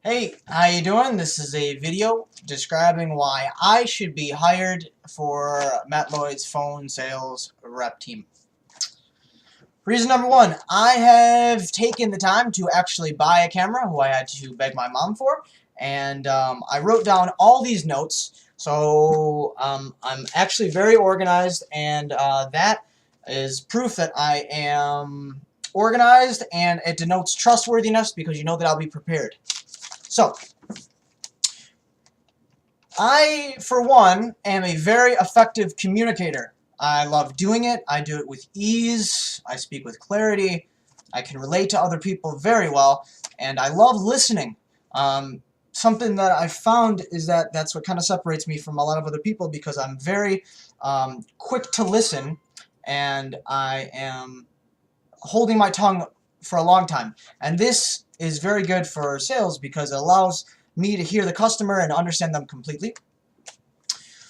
Hey, how you doing? This is a video describing why I should be hired for Matt Lloyd's phone sales rep team. Reason number one, I have taken the time to actually buy a camera, who I had to beg my mom for, and I wrote down all these notes, so I'm actually very organized, and that is proof that I am organized, and it denotes trustworthiness because you know that I'll be prepared. So, I, for one, am a very effective communicator. I love doing it. I do it with ease. I speak with clarity. I can relate to other people very well, and I love listening. Something that I found is that that's what kind of separates me from a lot of other people because I'm very quick to listen, and I am holding my tongue for a long time. And this is very good for sales because it allows me to hear the customer and understand them completely.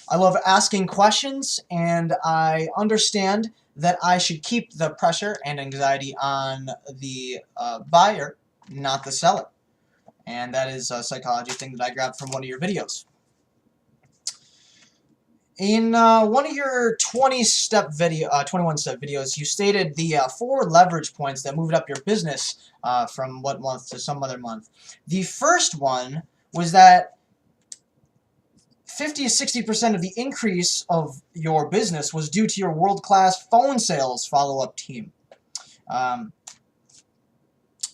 I love asking questions, and I understand that I should keep the pressure and anxiety on the buyer, not the seller. And that is a psychology thing that I grabbed from one of your videos. In one of your 21-step videos, you stated the 4 leverage points that moved up your business from one month to some other month. The first one was that 50 to 60% of the increase of your business was due to your world-class phone sales follow-up team.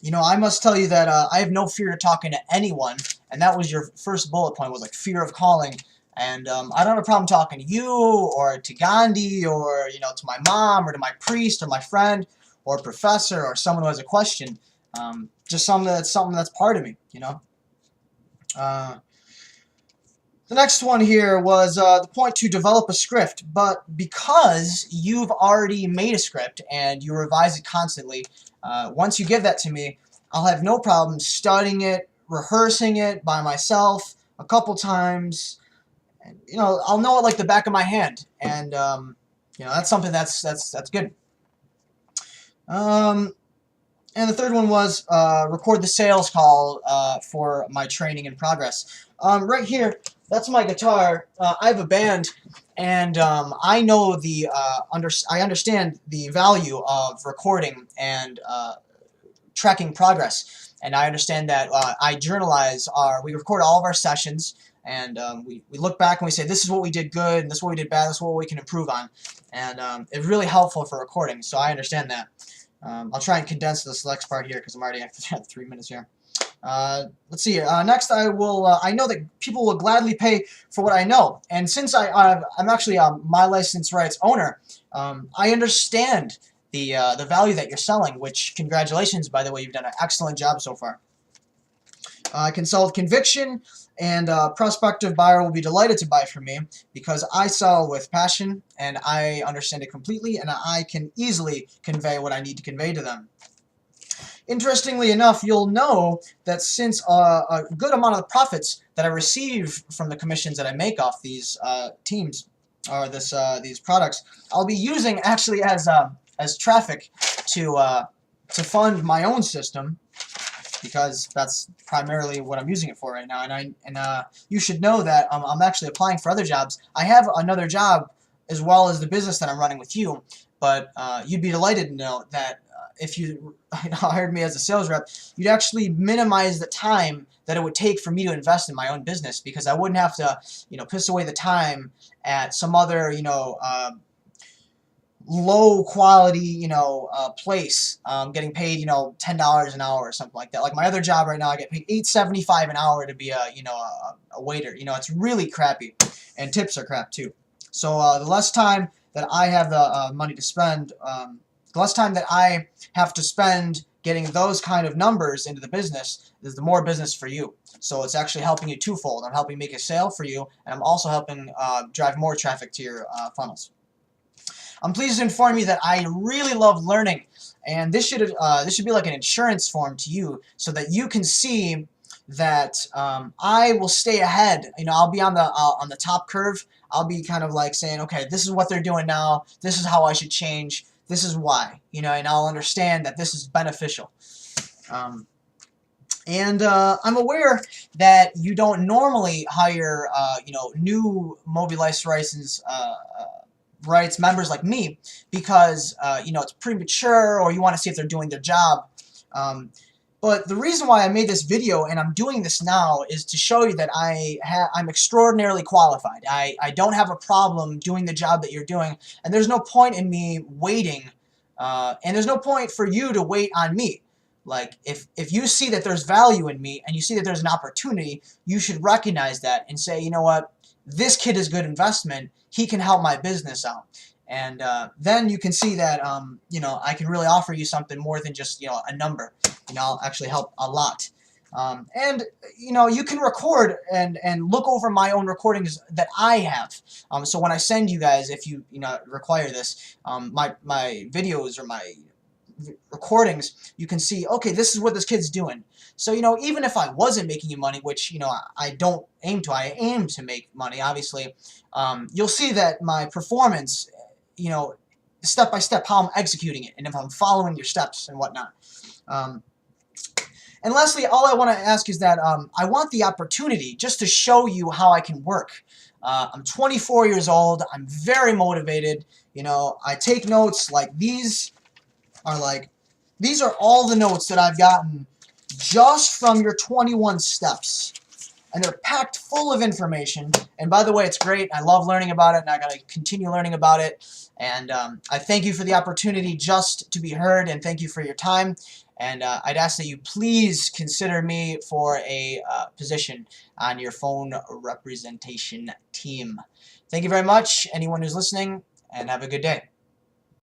You know, I must tell you that I have no fear of talking to anyone, and that was your first bullet point, was like fear of calling. And I don't have a problem talking to you, or to Gandhi, or, you know, to my mom, or to my priest, or my friend, or professor, or someone who has a question. Just something that's part of me, you know. The next one here was the point to develop a script, but because you've already made a script and you revise it constantly, once you give that to me, I'll have no problem studying it, rehearsing it by myself a couple times. And, you know, I'll know it like the back of my hand, and you know, that's something that's good. And the third one was record the sales call for my training in progress. Right here, that's my guitar. I have a band, and I know I understand the value of recording and tracking progress. And I understand that we record all of our sessions, and we look back and we say, this is what we did good, and this is what we did bad, this is what we can improve on. And it's really helpful for recording, so I understand that. I'll try and condense this next part here because I'm already at 3 minutes here. Let's see. Next, I know that people will gladly pay for what I know, and since I'm actually my license rights owner, I understand the value that you're selling. Which, congratulations, by the way, you've done an excellent job so far. I can sell with conviction, and a prospective buyer will be delighted to buy from me because I sell with passion, and I understand it completely, and I can easily convey what I need to convey to them. Interestingly enough, you'll know that since a good amount of the profits that I receive from the commissions that I make off these teams, or these products, I'll be using actually as traffic to fund my own system, because that's primarily what I'm using it for right now. And you should know that I'm actually applying for other jobs. I have another job as well as the business that I'm running with you, but you'd be delighted to know that if you hired me as a sales rep, you'd actually minimize the time that it would take for me to invest in my own business, because I wouldn't have to, you know, piss away the time at some other, you know, low quality, you know, place, getting paid, you know, $10 an hour or something like that. Like my other job right now, I get paid $8.75 an hour to be a waiter. You know, it's really crappy, and tips are crap too. So the less time that I have the money to spend, the less time that I have to spend getting those kind of numbers into the business, is the more business for you. So it's actually helping you twofold. I'm helping make a sale for you, and I'm also helping drive more traffic to your funnels. I'm pleased to inform you that I really love learning, and this should be like an insurance form to you, so that you can see that I will stay ahead. You know, I'll be on the top curve. I'll be kind of like saying, okay, this is what they're doing now. This is how I should change. This is why. You know, and I'll understand that this is beneficial. And I'm aware that you don't normally hire, new mobilize license rights members like me because, it's premature or you want to see if they're doing their job. But the reason why I made this video and I'm doing this now is to show you that I'm extraordinarily qualified. I don't have a problem doing the job that you're doing, and there's no point in me waiting, and there's no point for you to wait on me. Like, if you see that there's value in me and you see that there's an opportunity, you should recognize that and say, you know what, this kid is good investment. He can help my business out. And then you can see that, I can really offer you something more than just, a number. I'll actually help a lot. And you can record and look over my own recordings that I have. So when I send you guys, if you require this, my videos or my recordings, you can see, okay, this is what this kid's doing. So, even if I wasn't making you money, which, I don't aim to, I aim to make money, obviously, you'll see that my performance, step by step, how I'm executing it, and if I'm following your steps and whatnot. And lastly, all I want to ask is that I want the opportunity just to show you how I can work. I'm 24 years old. I'm very motivated. I take notes like these are all the notes that I've gotten just from your 21 steps. And they're packed full of information. And by the way, it's great. I love learning about it, and I got to continue learning about it. And I thank you for the opportunity just to be heard, and thank you for your time. And I'd ask that you please consider me for a position on your phone representation team. Thank you very much, anyone who's listening, and have a good day.